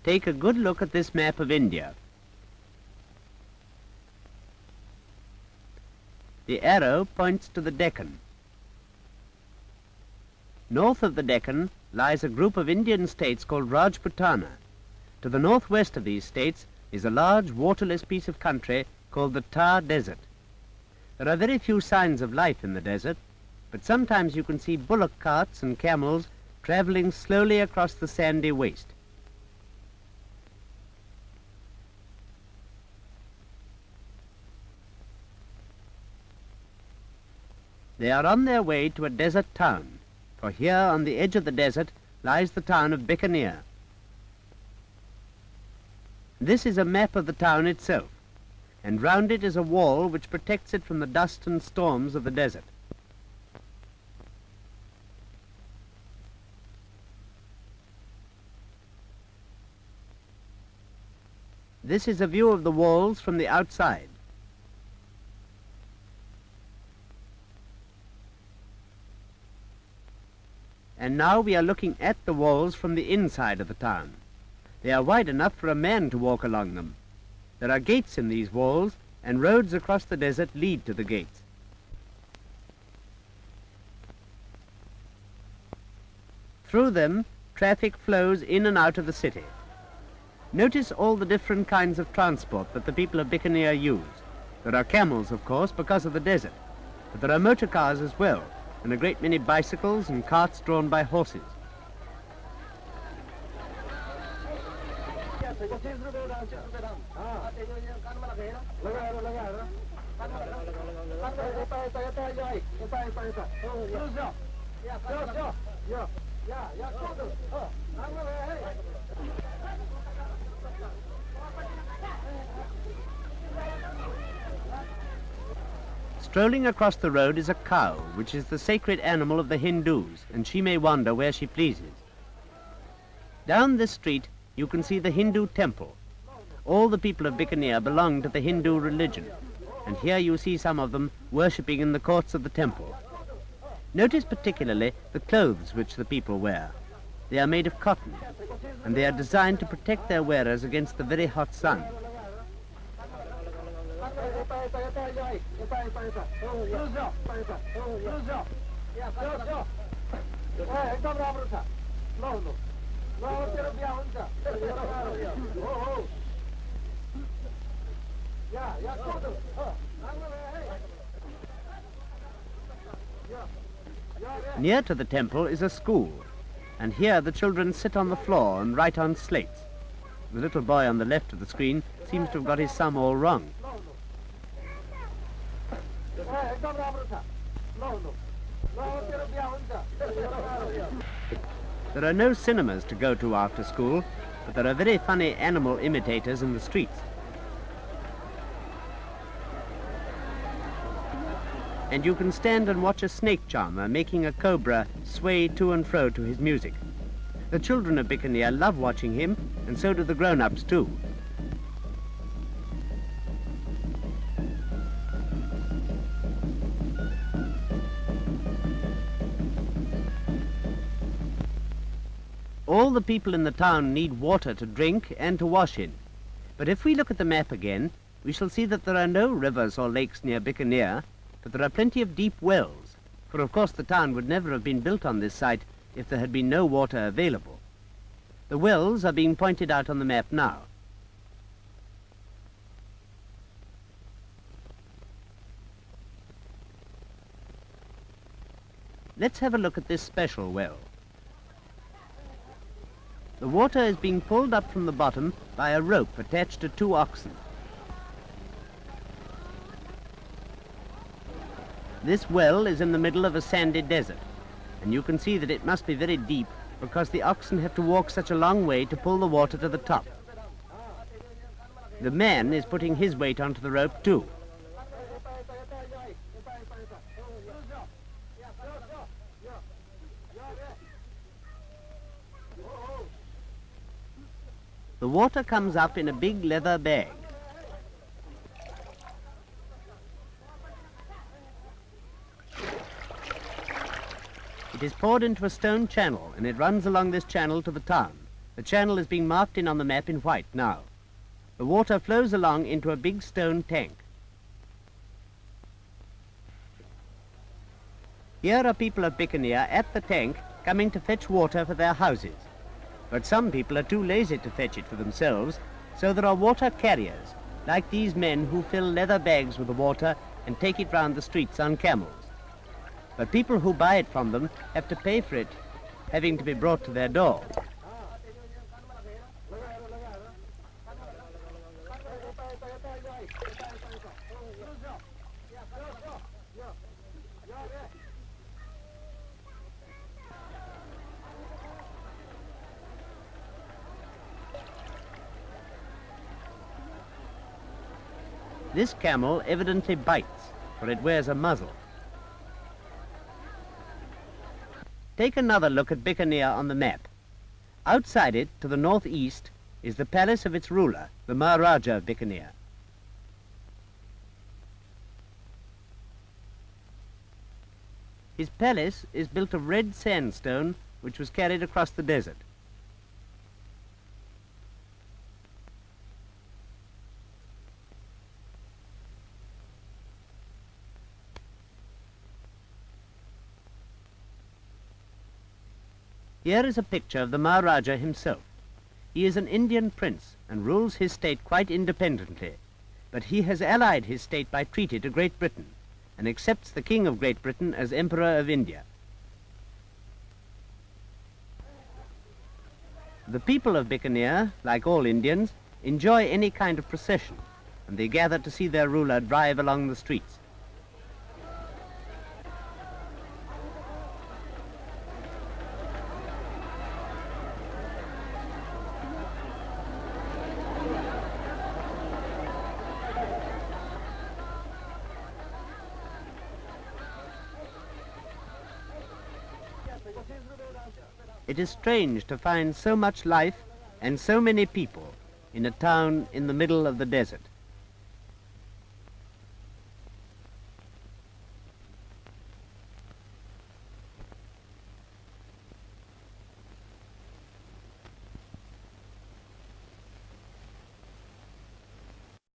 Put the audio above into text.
Take a good look at this map of India. The arrow points to the Deccan. North of the Deccan lies a group of Indian states called Rajputana. To the northwest of these states is a large waterless piece of country called the Thar Desert. There are very few signs of life in the desert, but sometimes you can see bullock carts and camels traveling slowly across the sandy waste. They are on their way to a desert town, for here on the edge of the desert lies the town of Bikaner. This is a map of the town itself, and round it is a wall which protects it from the dust and storms of the desert. This is a view of the walls from the outside. And now we are looking at the walls from the inside of the town. They are wide enough for a man to walk along them. There are gates in these walls, and roads across the desert lead to the gates. Through them, traffic flows in and out of the city. Notice all the different kinds of transport that the people of Bikaner use. There are camels, of course, because of the desert, but there are motor cars as well, and a great many bicycles and carts drawn by horses. Strolling across the road is a cow, which is the sacred animal of the Hindus, and she may wander where she pleases. Down this street you can see the Hindu temple. All the people of Bikaner belong to the Hindu religion, and here you see some of them worshipping in the courts of the temple. Notice particularly the clothes which the people wear. They are made of cotton, and they are designed to protect their wearers against the very hot sun. Near to the temple is a school, and here the children sit on the floor and write on slates. The little boy on the left of the screen seems to have got his sum all wrong. There are no cinemas to go to after school, but there are very funny animal imitators in the streets. And you can stand and watch a snake charmer making a cobra sway to and fro to his music. The children of Bikaner love watching him, and so do the grown-ups too. All the people in the town need water to drink and to wash in. But if we look at the map again, we shall see that there are no rivers or lakes near Bikaner, but there are plenty of deep wells, for of course the town would never have been built on this site if there had been no water available. The wells are being pointed out on the map now. Let's have a look at this special well. The water is being pulled up from the bottom by a rope attached to 2 oxen. This well is in the middle of a sandy desert, and you can see that it must be very deep because the oxen have to walk such a long way to pull the water to the top. The man is putting his weight onto the rope too. The water comes up in a big leather bag. It is poured into a stone channel, and it runs along this channel to the town. The channel is being marked in on the map in white now. The water flows along into a big stone tank. Here are people of Bikaner at the tank coming to fetch water for their houses. But some people are too lazy to fetch it for themselves, so there are water carriers, like these men who fill leather bags with the water and take it round the streets on camels. But people who buy it from them have to pay for it, having to be brought to their door. This camel evidently bites, for it wears a muzzle. Take another look at Bikaner on the map. Outside it, to the northeast, is the palace of its ruler, the Maharaja of Bikaner. His palace is built of red sandstone, which was carried across the desert. Here is a picture of the Maharaja himself. He is an Indian prince and rules his state quite independently, but he has allied his state by treaty to Great Britain and accepts the King of Great Britain as Emperor of India. The people of Bikaner, like all Indians, enjoy any kind of procession, and they gather to see their ruler drive along the streets. It is strange to find so much life and so many people in a town in the middle of the desert.